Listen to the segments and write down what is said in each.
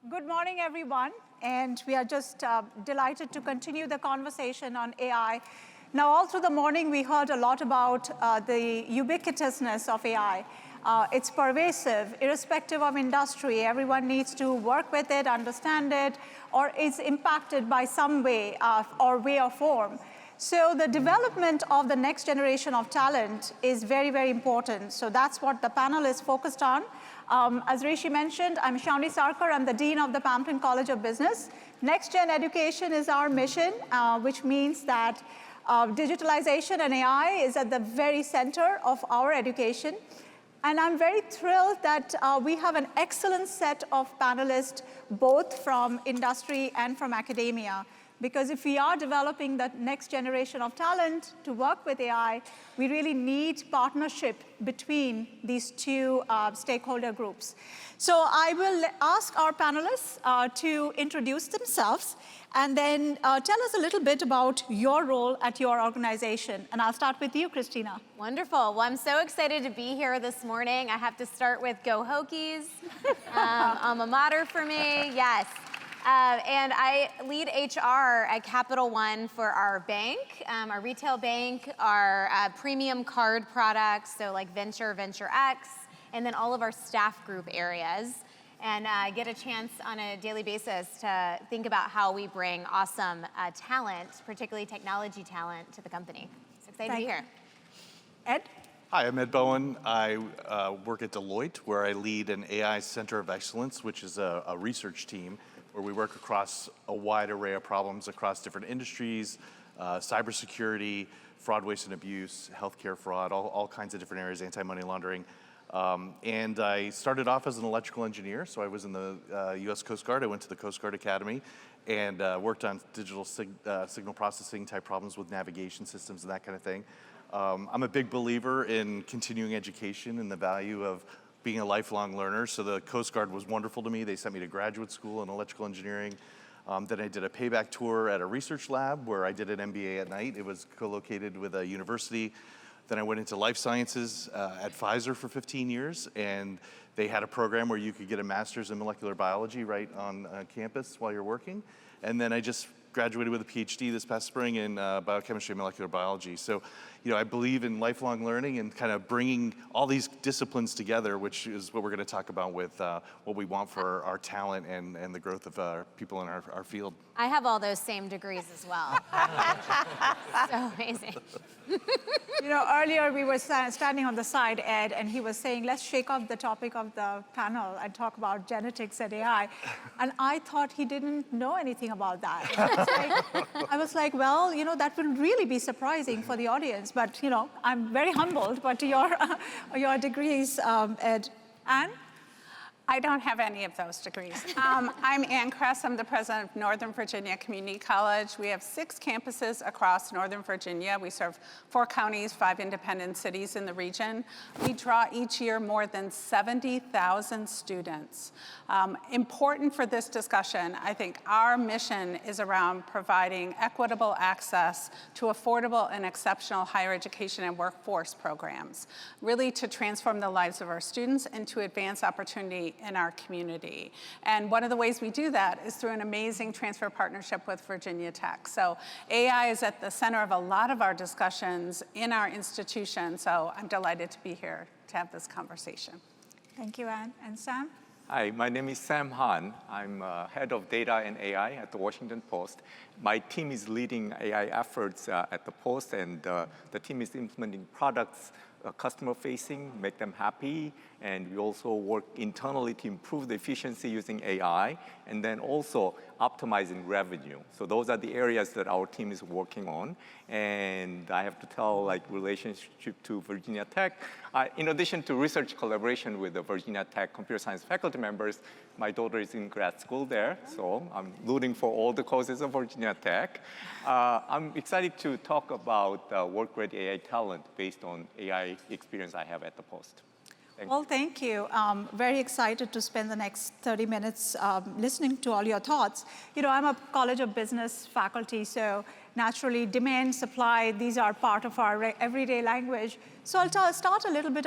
Good morning, everyone. And we are just delighted to continue the conversation on AI. Now, all through the morning, we heard a lot about the ubiquitousness of AI. It's pervasive, irrespective of industry. Everyone needs to work with it, understand it, or is impacted by some way or form. So the development of the next generation of talent is very, very important. So that's what the panel is focused on. As Rishi mentioned, I'm Shawnee Sarkar. I'm the Dean of the Pampton College of Business. Next Gen Education is our mission, which means that digitalization and AI is at the very center of our education. And I'm very thrilled that we have an excellent set of panelists, both from industry and from academia. Because if we are developing the next generation of talent to work with AI, we really need partnership between these two stakeholder groups. So I will ask our panelists to introduce themselves and then tell us a little bit about your role at your organization. And I'll start with you, Christina. Wonderful. Well, I'm so excited to be here this morning. I have to start with Go Hokies, alma mater for me, yes. And I lead HR at Capital One for our bank, our retail bank, our premium card products, so like Venture X, and then all of our staff group areas. And I get a chance on a daily basis to think about how we bring awesome talent, particularly technology talent, to the company. So excited to be here. Ed? Hi, I'm Ed Bowen. I work at Deloitte, where I lead an AI Center of Excellence, which is a research team where we work across a wide array of problems across different industries, cybersecurity, fraud, waste, and abuse, healthcare fraud, all kinds of different areas, anti-money laundering. And I started off as an electrical engineer, so I was in the US Coast Guard. I went to the Coast Guard Academy and worked on digital signal processing type problems with navigation systems and that kind of thing. I'm a big believer in continuing education and the value of being a lifelong learner, so the Coast Guard was wonderful to me. They sent me to graduate school in electrical engineering. Then I did a payback tour at a research lab where I did an MBA at night. It was co-located with a university. Then I went into life sciences at Pfizer for 15 years, and they had a program where you could get a master's in molecular biology right on campus while you're working. And then I just graduated with a PhD this past spring in biochemistry and molecular biology. So, I believe in lifelong learning and kind of bringing all these disciplines together, which is what we're going to talk about with what we want for our talent and the growth of people in our field. I have all those same degrees as well. So amazing. Earlier we were standing on the side, Ed, and he was saying, let's shake up the topic of the panel and talk about genetics and AI. And I thought he didn't know anything about that. I was like, well, that would really be surprising for the audience. But, I'm very humbled by your degrees, Ed. Anne? I don't have any of those degrees. I'm Ann Kress. I'm the president of Northern Virginia Community College. We have 6 campuses across Northern Virginia. We serve 4 counties, 5 independent cities in the region. We draw each year more than 70,000 students. Important for this discussion, I think our mission is around providing equitable access to affordable and exceptional higher education and workforce programs, really to transform the lives of our students and to advance opportunity in our community. And one of the ways we do that is through an amazing transfer partnership with Virginia Tech. So AI is at the center of a lot of our discussions in our institution. So I'm delighted to be here to have this conversation. Thank you, Anne. And Sam? Hi, my name is Sam Han. I'm head of data and AI at the Washington Post. My team is leading AI efforts at the Post, and the team is implementing products customer-facing, make them happy, and we also work internally to improve the efficiency using AI, and then also optimizing revenue. So those are the areas that our team is working on, and I have to tell, relationship to Virginia Tech. In addition to research collaboration with the Virginia Tech computer science faculty members, my daughter is in grad school there, so I'm rooting for all the courses of Virginia Tech. I'm excited to talk about work-ready AI talent based on AI experience I have at the Post. Thank you. Very excited to spend the next 30 minutes listening to all your thoughts. I'm a College of Business faculty, so naturally demand, supply, these are part of our everyday language. So I'll start a little bit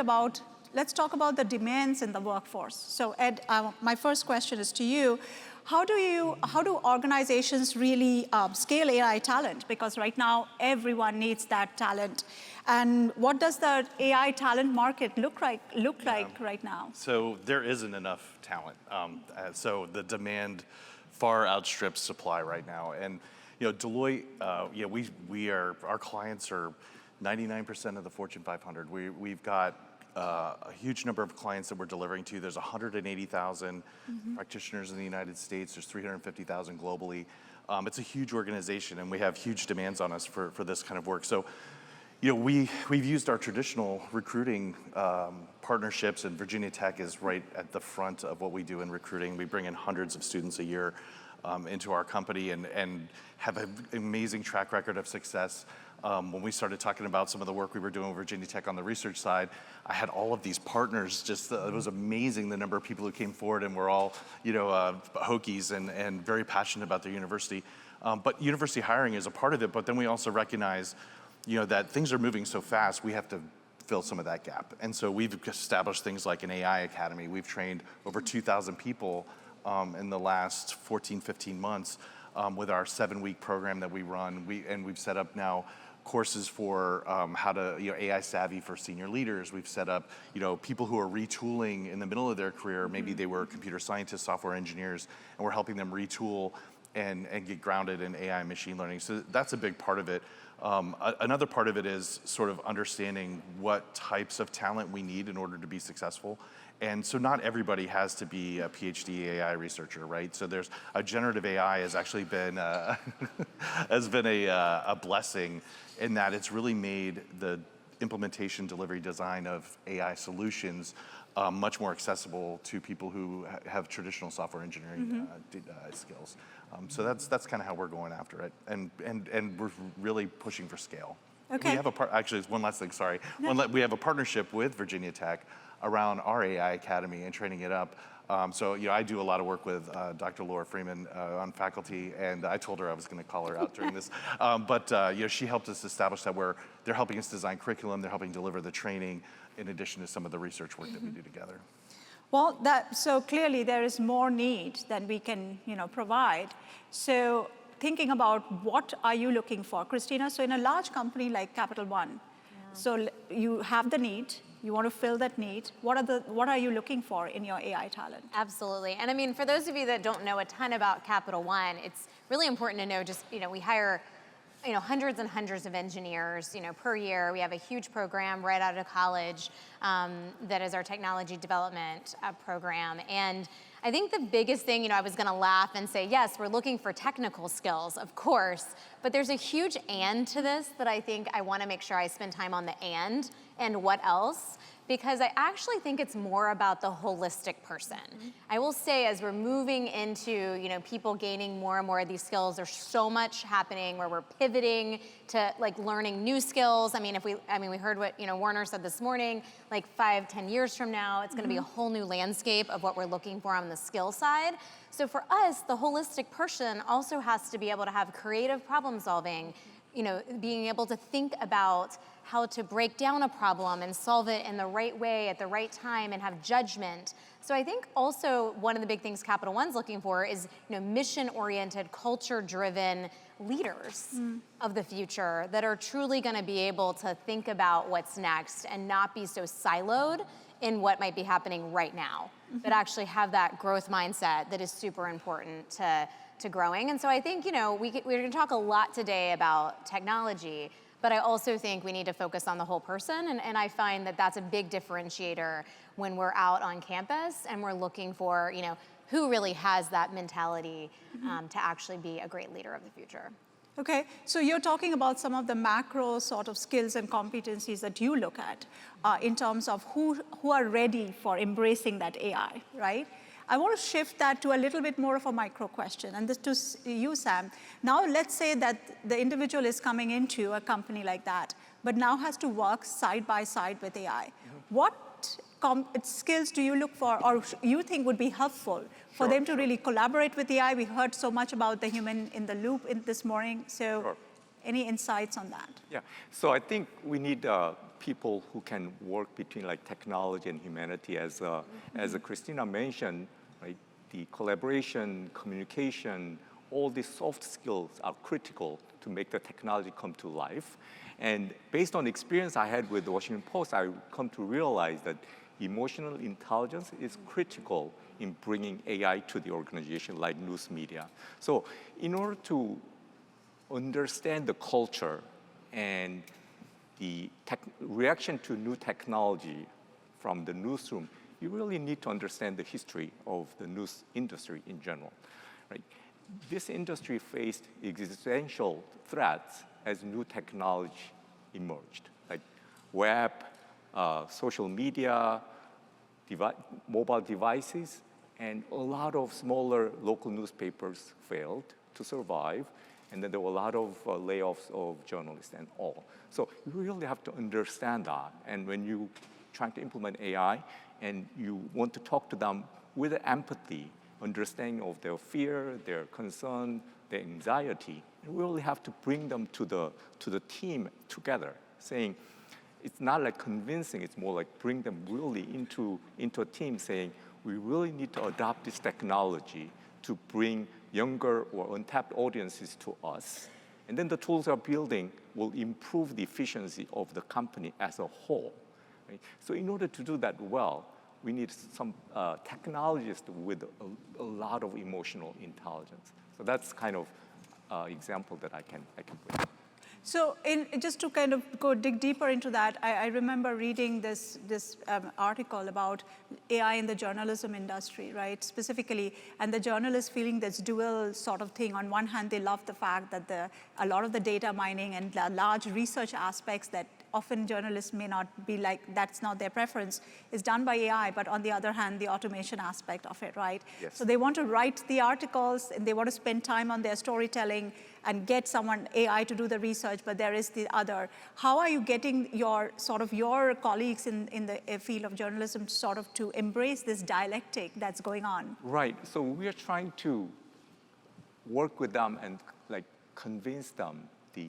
let's talk about the demands in the workforce. So Ed, my first question is to you. How do organizations really scale AI talent? Because right now, everyone needs that talent. And what does the AI talent market look like right now? So there isn't enough talent. So the demand far outstrips supply right now. And Deloitte, our clients are 99% of the Fortune 500. We've got a huge number of clients that we're delivering to. There's 180,000 practitioners in the United States. There's 350,000 globally. It's a huge organization, and we have huge demands on us for this kind of work. So, we've used our traditional recruiting partnerships, and Virginia Tech is right at the front of what we do in recruiting. We bring in hundreds of students a year into our company and have an amazing track record of success. When we started talking about some of the work we were doing with Virginia Tech on the research side, I had all of these partners. It was amazing the number of people who came forward, and we're all, Hokies and very passionate about their university. But university hiring is a part of it. But then we also recognize, that things are moving so fast. We have to fill some of that gap. And so we've established things like an AI academy. We've trained over 2,000 people in the last 14, 15 months with our 7-week program that we run. We've set up now courses for how to, AI savvy for senior leaders. We've set up, people who are retooling in the middle of their career. Maybe they were computer scientists, software engineers, and we're helping them retool and get grounded in AI and machine learning. So that's a big part of it. Another part of it is sort of understanding what types of talent we need in order to be successful. And so not everybody has to be a PhD AI researcher, right? So there's a generative AI has actually been a blessing in that it's really made the implementation, delivery, design of AI solutions much more accessible to people who have traditional software engineering skills. So that's kind of how we're going after it, and we're really pushing for scale. Okay. We have actually, one last thing, sorry. No. We have a partnership with Virginia Tech around our AI Academy and training it up. So, I do a lot of work with Dr. Laura Freeman on faculty, and I told her I was going to call her out during this. But she helped us establish that they're helping us design curriculum, they're helping deliver the training, in addition to some of the research work that we do together. Well, so clearly there is more need than we can, provide. So thinking about what are you looking for, Christina? So in a large company like Capital One, so you have the need, you want to fill that need. What are you looking for in your AI talent? Absolutely. And I mean, for those of you that don't know a ton about Capital One, it's really important to know just, we hire hundreds and hundreds of engineers, per year. We have a huge program right out of college that is our technology development program. And I think the biggest thing, I was going to laugh and say, yes, we're looking for technical skills, of course, but there's a huge and to this that I think I want to make sure I spend time on the and what else, because I actually think it's more about the holistic person. I will say, as we're moving into, people gaining more and more of these skills, there's so much happening where we're pivoting to learning new skills. I mean, we heard what, Warner said this morning, 5-10 years from now, it's gonna be a whole new landscape of what we're looking for on the skill side. So for us, the holistic person also has to be able to have creative problem solving, being able to think about how to break down a problem and solve it in the right way at the right time and have judgment. So I think also one of the big things Capital One's looking for is, mission-oriented, culture-driven leaders of the future that are truly gonna be able to think about what's next and not be so siloed in what might be happening right now, but actually have that growth mindset that is super important to growing. And so I think, we're gonna talk a lot today about technology, but I also think we need to focus on the whole person. And I find that that's a big differentiator when we're out on campus and we're looking for, who really has that mentality to actually be a great leader of the future. Okay, so you're talking about some of the macro sort of skills and competencies that you look at in terms of who are ready for embracing that AI, right? I want to shift that to a little bit more of a micro question, and this to you, Sam. Now, let's say that the individual is coming into a company like that, but now has to work side by side with AI. What skills do you look for, or you think would be helpful for them to really collaborate with AI? We heard so much about the human in the loop this morning, so any insights on that? Yeah, so I think we need people who can work between technology and humanity, as Christina mentioned. Right? the collaboration, communication, all these soft skills are critical to make the technology come to life. And based on the experience I had with the Washington Post, I come to realize that emotional intelligence is critical in bringing AI to the organization like news media. So in order to understand the culture and the reaction to new technology from the newsroom, you really need to understand the history of the news industry in general, right? This industry faced existential threats as new technology emerged, like web, social media, mobile devices, and a lot of smaller local newspapers failed to survive. And then there were a lot of layoffs of journalists and all. So you really have to understand that. And when you trying to implement AI and you want to talk to them with empathy, understanding of their fear, their concern, their anxiety, you really have to bring them to the team together, saying, it's not like convincing, it's more like bring them really into a team saying, we really need to adopt this technology to bring younger or untapped audiences to us. And then the tools we're building will improve the efficiency of the company as a whole. Right? So in order to do that well, we need some technologists with a lot of emotional intelligence. So that's kind of example that I can bring. So just to kind of dig deeper into that, I remember reading this article about AI in the journalism industry, right, specifically, and the journalists feeling this dual sort of thing. On one hand, they love the fact that a lot of the data mining and large research aspects that often journalists may not be like, that's not their preference, is done by AI, but on the other hand, the automation aspect of it, right? Yes. So they want to write the articles, and they want to spend time on their storytelling and get someone, AI, to do the research, but there is the other. How are you getting your colleagues in the field of journalism sort of to embrace this dialectic that's going on? Right, so we are trying to work with them and like convince them the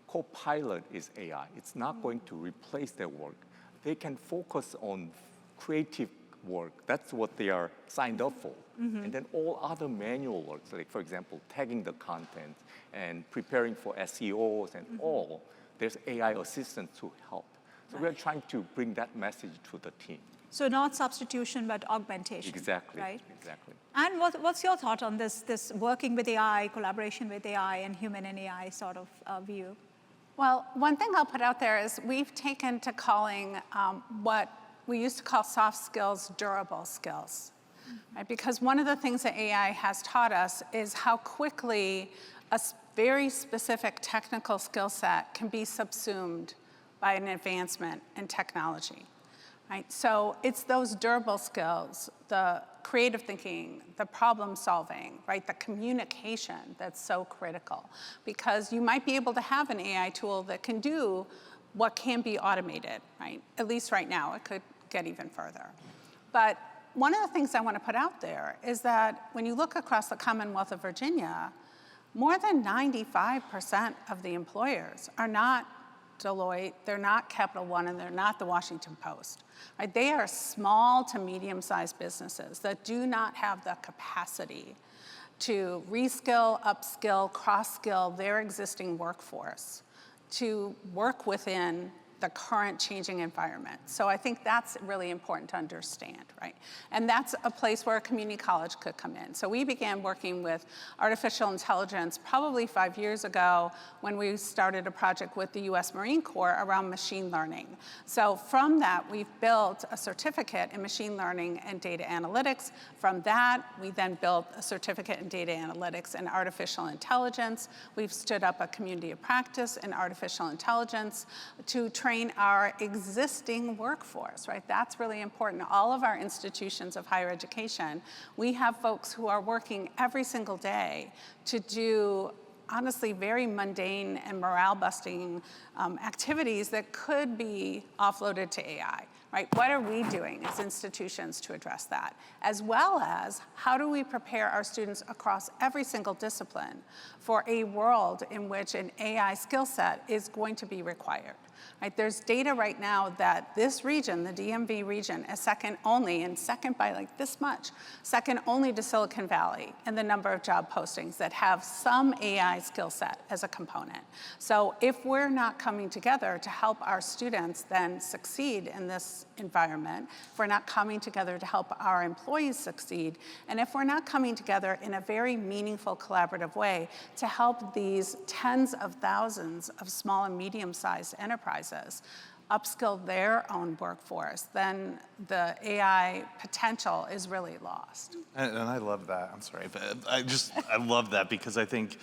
co-pilot is AI. It's not going to replace their work. They can focus on creative work. That's what they are signed up for. And then all other manual work, so like for example, tagging the content and preparing for SEOs and all, there's AI assistants to help. So we are trying to bring that message to the team. So not substitution, but augmentation. Exactly, right? exactly. And what's your thought on this working with AI, collaboration with AI, and human and AI sort of view? Well, one thing I'll put out there is we've taken to calling what we used to call soft skills durable skills. Right? Because one of the things that AI has taught us is how quickly a very specific technical skill set can be subsumed by an advancement in technology. Right? So it's those durable skills, the creative thinking, the problem solving, right? The communication that's so critical. Because you might be able to have an AI tool that can do what can be automated, right? At least right now, it could get even further. But one of the things I want to put out there is that when you look across the Commonwealth of Virginia, more than 95% of the employers are not Deloitte, they're not Capital One, and they're not the Washington Post. Right? They are small to medium-sized businesses that do not have the capacity to reskill, upskill, cross-skill their existing workforce to work within the current changing environment. So I think that's really important to understand, right? And that's a place where a community college could come in. So we began working with artificial intelligence probably 5 years ago when we started a project with the US Marine Corps around machine learning. So from that, we've built a certificate in machine learning and data analytics. From that, we then built a certificate in data analytics and artificial intelligence. We've stood up a community of practice in artificial intelligence to train our existing workforce, right? That's really important. All of our institutions of higher education, we have folks who are working every single day to do honestly very mundane and morale-busting activities that could be offloaded to AI. right? What are we doing as institutions to address that? As well as, how do we prepare our students across every single discipline for a world in which an AI skill set is going to be required? Right, there's data right now that this region, the DMV region, is second only, and second by like this much, second only to Silicon Valley in the number of job postings that have some AI skill set as a component. So if we're not coming together to help our students then succeed in this environment, if we're not coming together to help our employees succeed, and if we're not coming together in a very meaningful, collaborative way to help these tens of thousands of small and medium-sized enterprises upskill their own workforce, then the AI potential is really lost. And I love that. I'm sorry, but I love that because I think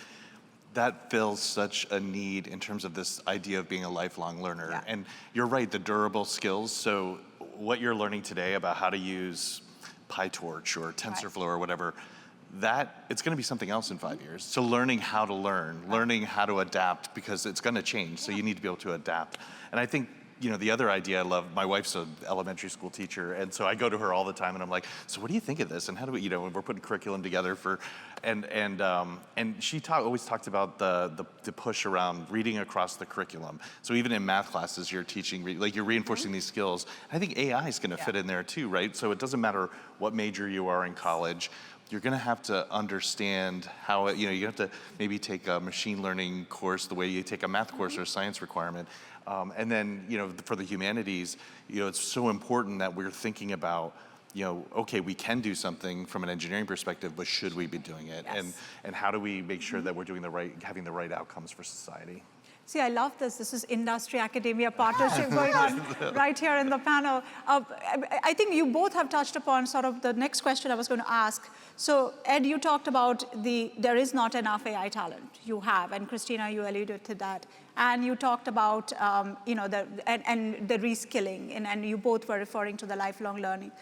that fills such a need in terms of this idea of being a lifelong learner. Yeah. And you're right, the durable skills. So what you're learning today about how to use PyTorch or TensorFlow or whatever, that it's going to be something else in 5 years. So learning how to learn, learning how to adapt, because it's going to change. So you need to be able to adapt. And I think, you know, the other idea I love, my wife's an elementary school teacher, and so I go to her all the time, and I'm like, so what do you think of this? And how do we, you know, and we're putting curriculum together for, and she always talked about the push around reading across the curriculum. So even in math classes, you're teaching, like you're reinforcing these skills. I think AI is going to fit in there too, right? So it doesn't matter what major you are in college. You're going to have to understand how, you know, you have to maybe take a machine learning course the way you take a math course or a science requirement. And then, you know, for the humanities, you know, it's so important that we're thinking about, you know, okay, we can do something from an engineering perspective, but should we be doing it? Yes. And how do we make sure that we're doing having the right outcomes for society? See, I love this. This is industry-academia partnership going on right here in the panel. I think you both have touched upon sort of the next question I was going to ask. So, Ed, you talked about there is not enough AI talent. You have, and Christina, you alluded to that. And you talked about, you know, the reskilling, and you both were referring to the lifelong learning.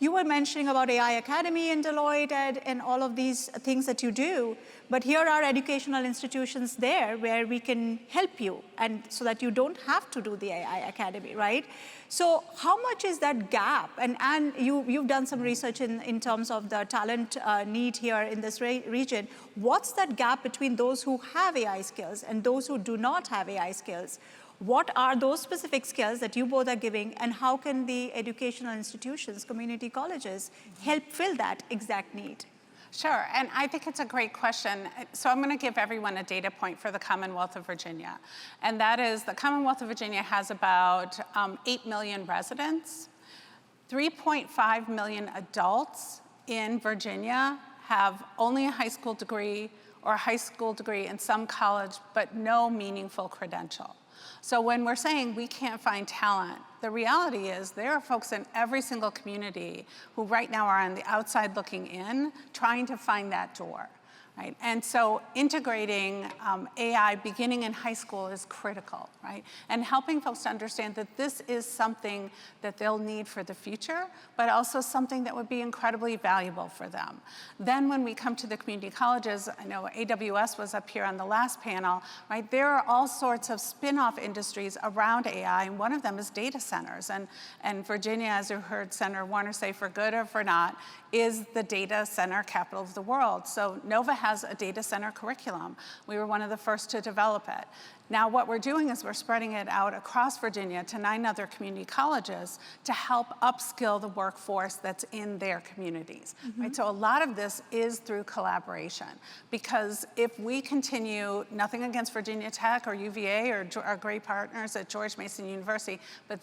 You were mentioning about AI Academy in Deloitte, Ed, and all of these things that you do, but here are educational institutions there where we can help you, and so that you don't have to do the AI Academy, right? So how much is that gap? And you've done some research in terms of the talent need here in this region. What's that gap between those who have AI skills and those who do not have AI skills? What are those specific skills that you both are giving, and how can the educational institutions, community colleges, help fill that exact need? Sure, and I think it's a great question. So I'm going to give everyone a data point for the Commonwealth of Virginia. And that is, the Commonwealth of Virginia has about 8 million residents. 3.5 million adults in Virginia have only a high school degree or a high school degree in some college, but no meaningful credential. So when we're saying we can't find talent, the reality is there are folks in every single community who right now are on the outside looking in, trying to find that door. Right? And so integrating AI beginning in high school is critical, right? And helping folks to understand that this is something that they'll need for the future, but also something that would be incredibly valuable for them. Then when we come to the community colleges, I know AWS was up here on the last panel, right? There are all sorts of spin-off industries around AI, and one of them is data centers. And Virginia, as you heard Senator Warner say, for good or for not, is the data center capital of the world. So Nova has a data center curriculum. We were one of the first to develop it. Now what we're doing is we're spreading it out across Virginia to 9 other community colleges to help upskill the workforce that's in their communities. Right? So a lot of this is through collaboration, because if we continue, nothing against Virginia Tech or UVA or our great partners at George Mason University, but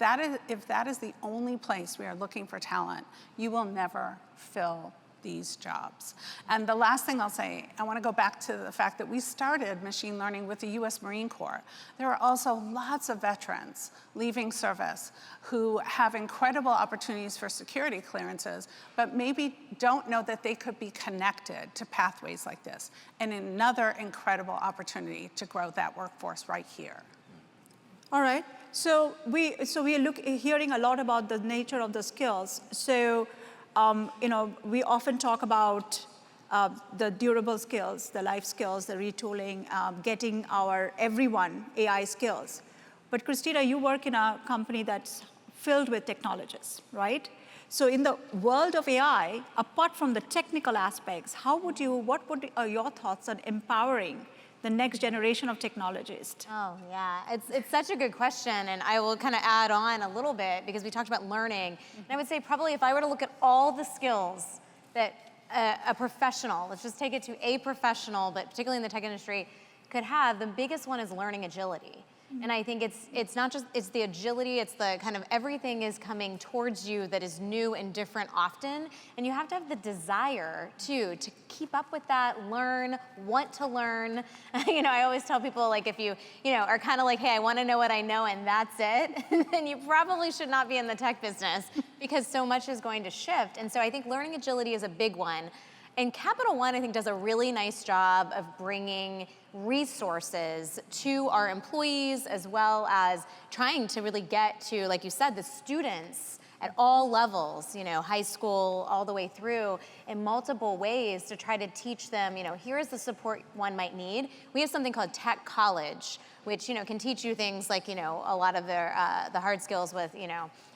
if that is the only place we are looking for talent, you will never fill these jobs. And the last thing I'll say, I want to go back to the fact that we started machine learning with the US Marine Corps. There are also lots of veterans leaving service who have incredible opportunities for security clearances, but maybe don't know that they could be connected to pathways like this. And another incredible opportunity to grow that workforce right here. All right. So we are hearing a lot about the nature of the skills. So you know, we often talk about the durable skills, the life skills, the retooling, getting everyone AI skills. But Christina, you work in a company that's filled with technologists, right? So in the world of AI, apart from the technical aspects, what would your thoughts on empowering the next generation of technologists? Oh, yeah. It's such a good question, and I will kind of add on a little bit because we talked about learning. And I would say probably if I were to look at all the skills that a professional, let's just take it to a professional, but particularly in the tech industry, could have, the biggest one is learning agility. And I think it's not just, it's the agility, it's the kind of everything is coming towards you that is new and different often. And you have to have the desire too, to keep up with that, learn, want to learn. I always tell people, like, if you are kind of like, hey, I want to know what I know and that's it, then you probably should not be in the tech business because so much is going to shift. And so I think learning agility is a big one. And Capital One, I think, does a really nice job of bringing resources to our employees, as well as trying to really get to, like you said, the students at all levels, high school all the way through, in multiple ways to try to teach them, here is the support one might need. We have something called Tech College, which, can teach you things like, a lot of the hard skills with,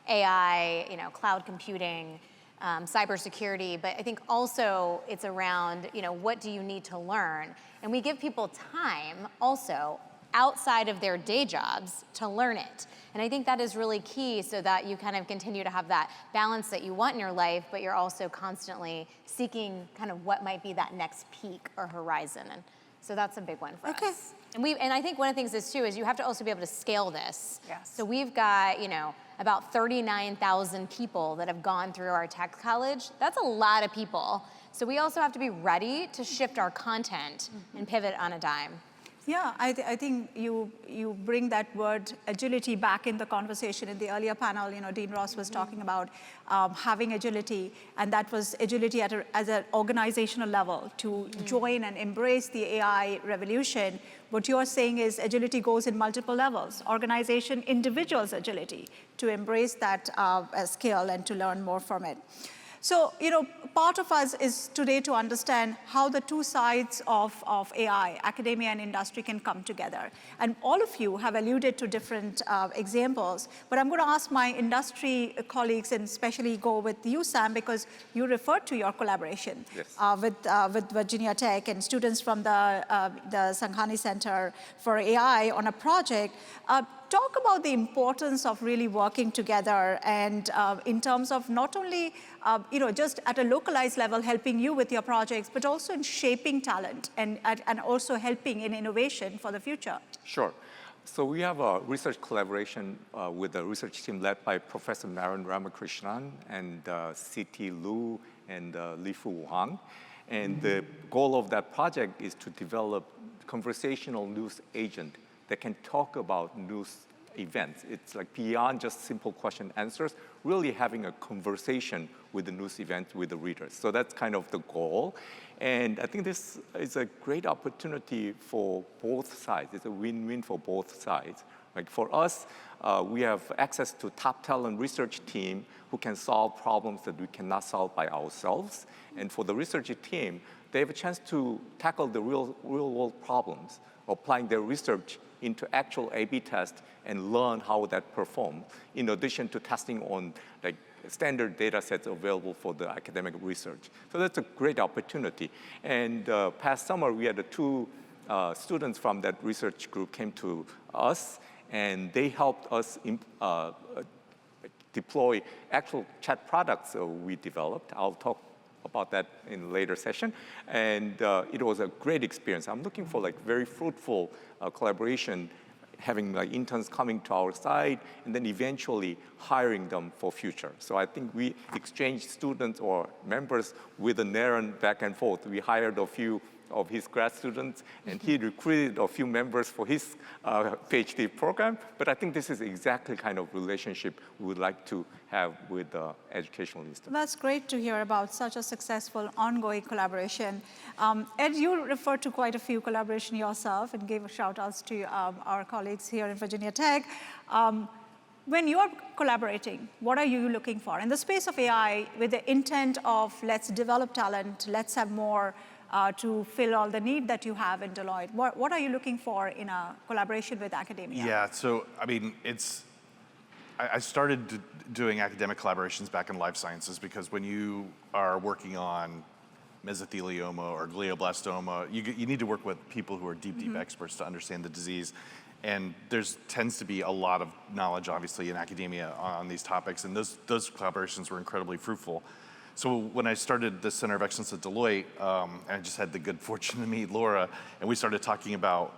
AI, cloud computing, cybersecurity, but I think also it's around, what do you need to learn? And we give people time also outside of their day jobs to learn it. And I think that is really key so that you kind of continue to have that balance that you want in your life, but you're also constantly seeking kind of what might be that next peak or horizon. And so that's a big one for us. And I think one of the things is too, is you have to also be able to scale this. Yes. So we've got, about 39,000 people that have gone through our tech college. That's a lot of people. So we also have to be ready to shift our content and pivot on a dime. Yeah, I think you bring that word agility back in the conversation. In the earlier panel, Dean Ross was talking about having agility, and that was agility at as an organizational level to join and embrace the AI revolution. What you're saying is agility goes in multiple levels. Organization, individuals' agility to embrace that skill and to learn more from it. So, part of us is today to understand how the two sides of AI, academia and industry, can come together. And all of you have alluded to different examples, but I'm going to ask my industry colleagues, and especially go with you, Sam, because you referred to your collaboration with Virginia Tech and students from the Sanghani Center for AI on a project. Talk about the importance of really working together, and in terms of not only just at a localized level helping you with your projects, but also in shaping talent and also helping in innovation for the future. Sure. So we have a research collaboration with a research team led by Professor Maran Ramakrishnan and C.T. Lu and Li-Fu Wang. And the goal of that project is to develop conversational news agent that can talk about news events. It's like beyond just simple question answers, really having a conversation with the news events with the readers. So that's kind of the goal. And I think this is a great opportunity for both sides. It's a win-win for both sides. Like for us, we have access to top talent research team who can solve problems that we cannot solve by ourselves. And for the research team, they have a chance to tackle the real world problems, applying their research into actual A/B tests and learn how that performs, in addition to testing on like standard data sets available for the academic research. So that's a great opportunity. And past summer, we had the two students from that research group came to us, and they helped us deploy actual chat products we developed. I'll talk about that in a later session. And it was a great experience. I'm looking for like very fruitful collaboration, having like interns coming to our side and then eventually hiring them for future. So I think we exchanged students or members with a Naren back and forth. We hired a few of his grad students, and he recruited a few members for his PhD program. But I think this is exactly kind of relationship we would like to have with the educational institute. That's great to hear about such a successful ongoing collaboration. Ed, you referred to quite a few collaboration yourself and gave a shout outs to our colleagues here in Virginia Tech. When you're collaborating, what are you looking for? In the space of AI, with the intent of let's develop talent, let's have more to fill all the need that you have in Deloitte. What are you looking for in a collaboration with academia? Yeah, so I mean, I started doing academic collaborations back in life sciences because when you are working on mesothelioma or glioblastoma, you need to work with people who are deep experts to understand the disease. And there's tends to be a lot of knowledge, obviously, in academia on these topics, and those collaborations were incredibly fruitful. So when I started the Center of Excellence at Deloitte, I just had the good fortune to meet Laura, and we started talking about,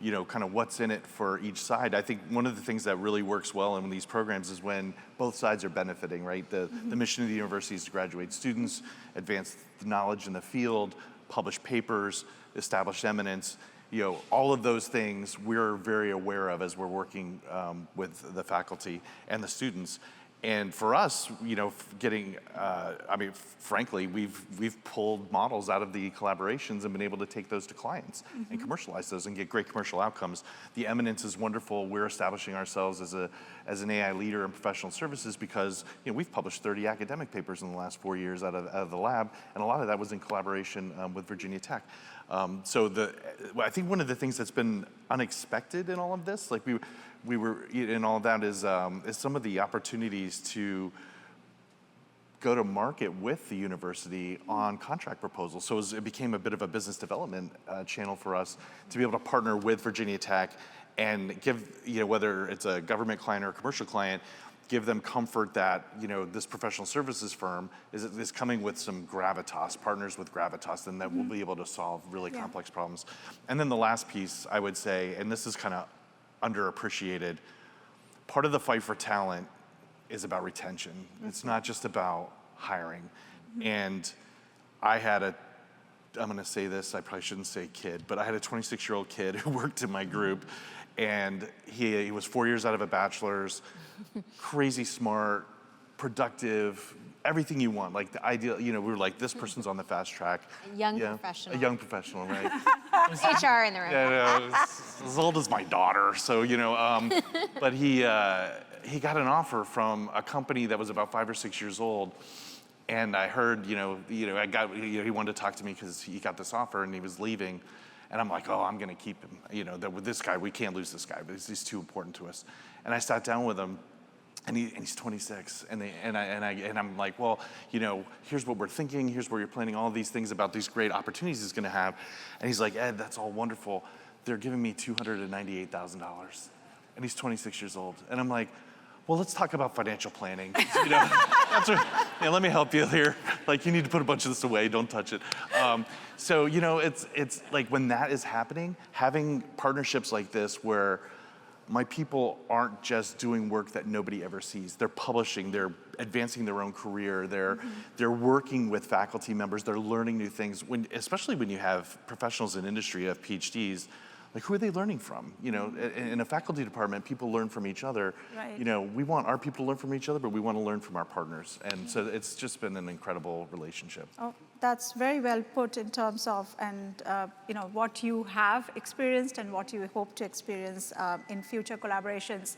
you know, kind of what's in it for each side. I think one of the things that really works well in these programs is when both sides are benefiting, right? The mission of the university is to graduate students, advance the knowledge in the field, publish papers, establish eminence. You know, all of those things we're very aware of as we're working with the faculty and the students. And for us, you know, I mean, frankly, we've pulled models out of the collaborations and been able to take those to clients and commercialize those and get great commercial outcomes. The eminence is wonderful. We're establishing ourselves as an AI leader in professional services because, you know, we've published 30 academic papers in the last 4 years out of the lab, and a lot of that was in collaboration with Virginia Tech. I think one of the things that's been unexpected in all of this, like we were in all of that, is some of the opportunities to go to market with the university on contract proposals. So it became a bit of a business development channel for us to be able to partner with Virginia Tech and give, you know, whether it's a government client or a commercial client, give them comfort that, you know, this professional services firm is coming with some gravitas, partners with gravitas, and that will be able to solve really complex problems. And then the last piece, I would say, and this is kind of underappreciated, part of the fight for talent is about retention. It's not just about hiring. And I had I'm gonna say this, I probably shouldn't say kid, but I had a 26-year-old kid who worked in my group, and he was 4 years out of a bachelor's, crazy smart, productive, everything you want, like the ideal, you know, we were like, this person's on the fast track. A young professional. A young professional, right? HR in the room. Yeah, as old as my daughter, so, you know, but he got an offer from a company that was about 5 or 6 years old, and I heard, he wanted to talk to me because he got this offer and he was leaving, and I'm like, oh, I'm gonna keep him, you know, with this guy, we can't lose this guy, but he's too important to us. And I sat down with him, and he's 26, and I'm like, well, you know, here's what we're thinking, here's where you're planning, all these things about these great opportunities he's gonna have. And he's like, Ed, that's all wonderful. They're giving me $298,000. And he's 26 years old. And I'm like, well, let's talk about financial planning. You know, let me help you here. Like, you need to put a bunch of this away, don't touch it. So, you know, it's like when that is happening, having partnerships like this where my people aren't just doing work that nobody ever sees. They're publishing, they're advancing their own career, they're working with faculty members, they're learning new things. Especially when you have professionals in industry who have PhDs, like who are they learning from? You know, in a faculty department, people learn from each other. Right. You know, we want our people to learn from each other, but we want to learn from our partners. And so it's just been an incredible relationship. Oh, that's very well put in terms of, you know, what you have experienced and what you hope to experience in future collaborations.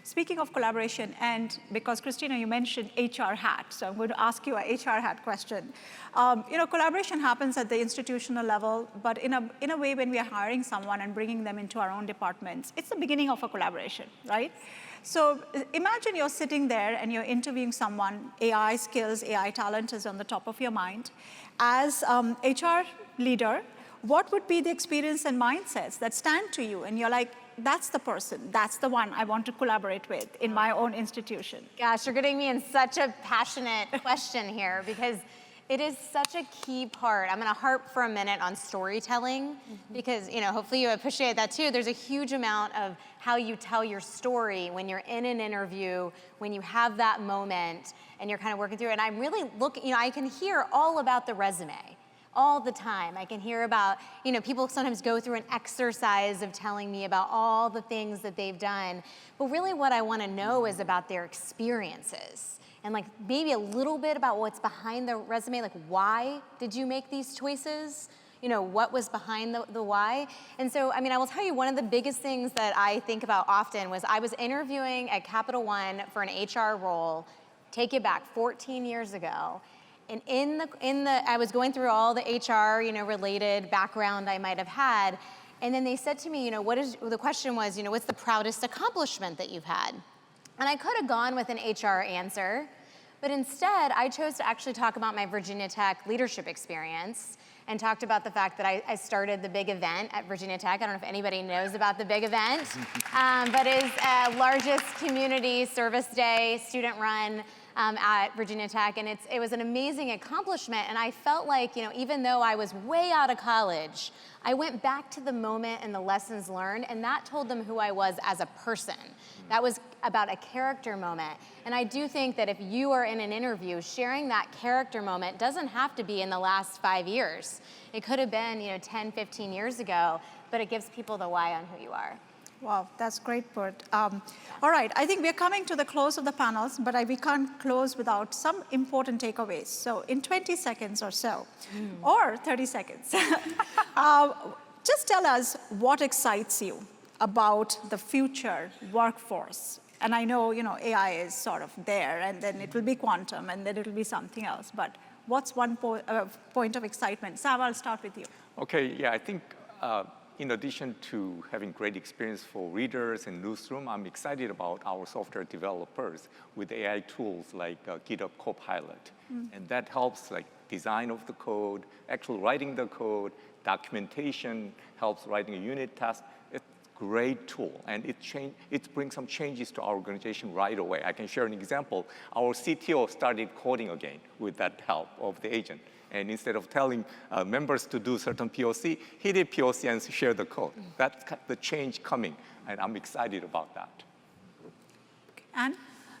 Speaking of collaboration, and because Christina, you mentioned HR hat, so I'm going to ask you a HR hat question. You know, collaboration happens at the institutional level, but in a way when we are hiring someone and bringing them into our own departments, it's the beginning of a collaboration, right? So imagine you're sitting there and you're interviewing someone, AI skills, AI talent is on the top of your mind. As HR leader, what would be the experience and mindsets that stand to you? And you're like, that's the person, that's the one I want to collaborate with in my own institution. Gosh, you're getting me in such a passionate question here because it is such a key part. I'm gonna harp for a minute on storytelling because, you know, hopefully you appreciate that too. There's a huge amount of how you tell your story when you're in an interview, when you have that moment and you're kind of working through it. And I'm really looking, you know, I can hear all about the resume all the time. I can hear about, you know, people sometimes go through an exercise of telling me about all the things that they've done. But really what I want to know is about their experiences and like maybe a little bit about what's behind the resume, like why did you make these choices? You know, what was behind the why? And so, I mean, I will tell you one of the biggest things that I think about often was I was interviewing at Capital One for an HR role, take it back 14 years ago. And I was going through all the HR, you know, related background I might have had. And then they said to me, you know, the question was, you know, what's the proudest accomplishment that you've had? And I could have gone with an HR answer, but instead I chose to actually talk about my Virginia Tech leadership experience and talked about the fact that I started the big event at Virginia Tech. I don't know if anybody knows about the big event, but it's largest community service day, student run at Virginia Tech, and it was an amazing accomplishment. And I felt like, even though I was way out of college, I went back to the moment and the lessons learned, and that told them who I was as a person. That was about a character moment. And I do think that if you are in an interview, sharing that character moment doesn't have to be in the last 5 years. It could have been, 10, 15 years ago, but it gives people the why on who you are. Wow, that's great, Bert. All right, I think we're coming to the close of the panels, but we can't close without some important takeaways. So in 20 seconds or so, or 30 seconds, just tell us what excites you about the future workforce. And I know, AI is sort of there, and then it will be quantum, and then it will be something else. But what's one point of excitement? Sam, I'll start with you. Okay, yeah, I think in addition to having great experience for readers and newsroom, I'm excited about our software developers with AI tools like GitHub Copilot. And that helps like design of the code, actual writing the code, documentation, helps writing a unit test. It's a great tool, and it brings some changes to our organization right away. I can share an example. Our CTO started coding again with that help of the agent. And instead of telling members to do certain POC, he did POC and shared the code. That's the change coming, and I'm excited about that. Anne?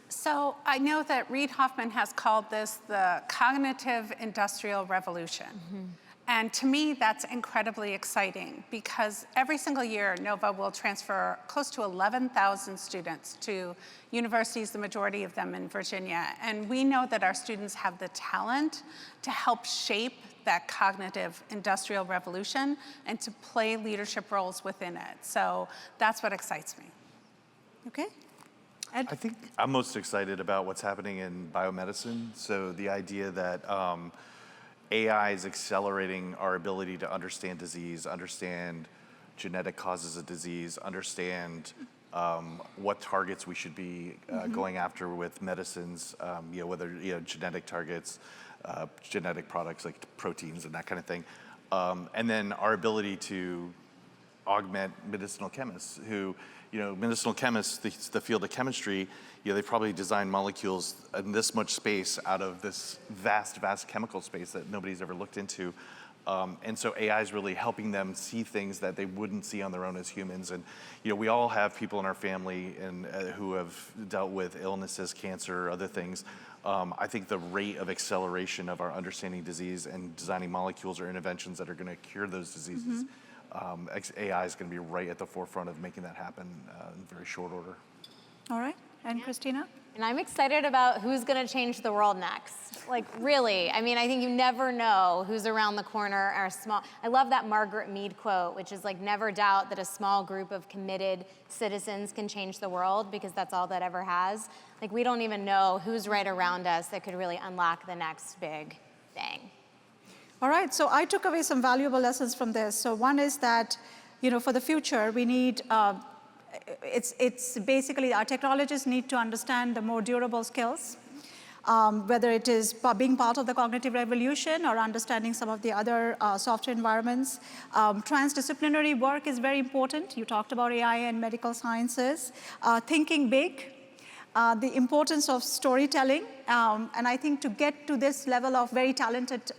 So I know that Reid Hoffman has called this the cognitive industrial revolution. And to me, that's incredibly exciting because every single year, NOVA will transfer close to 11,000 students to universities, the majority of them in Virginia. And we know that our students have the talent to help shape that cognitive industrial revolution and to play leadership roles within it. So that's what excites me. Okay. Ed? I think I'm most excited about what's happening in biomedicine. So the idea that AI is accelerating our ability to understand disease, understand genetic causes of disease, understand what targets we should be going after with medicines, whether genetic targets, genetic products like proteins and that kind of thing. And then our ability to augment medicinal chemists who, medicinal chemists, the field of chemistry, they probably design molecules in this much space out of this vast, vast chemical space that nobody's ever looked into. And so AI is really helping them see things that they wouldn't see on their own as humans. And we all have people in our family and who have dealt with illnesses, cancer, other things. I think the rate of acceleration of our understanding disease and designing molecules or interventions that are going to cure those diseases, AI is going to be right at the forefront of making that happen in very short order. All right. And Christina? And I'm excited about who's going to change the world next. Like, really. I mean, I think you never know who's around the corner or I love that Margaret Mead quote, which is like, never doubt that a small group of committed citizens can change the world, because that's all that ever has. Like, we don't even know who's right around us that could really unlock the next big thing. All right, so I took away some valuable lessons from this. So one is that, for the future, we need, it's basically our technologists need to understand the more durable skills, whether it is being part of the cognitive revolution or understanding some of the other software environments. Transdisciplinary work is very important. You talked about AI and medical sciences. Thinking big. The importance of storytelling, and I think to get to this level of very talented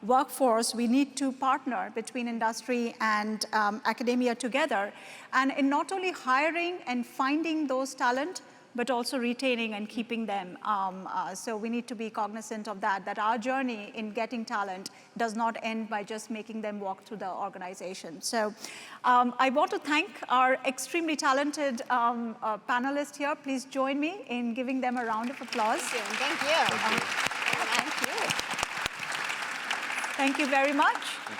workforce, we need to partner between industry and academia together, and in not only hiring and finding those talent, but also retaining and keeping them. So we need to be cognizant of that our journey in getting talent does not end by just making them walk through the organization. So I want to thank our extremely talented panelists here. Please join me in giving them a round of applause. Thank you. Thank you very much.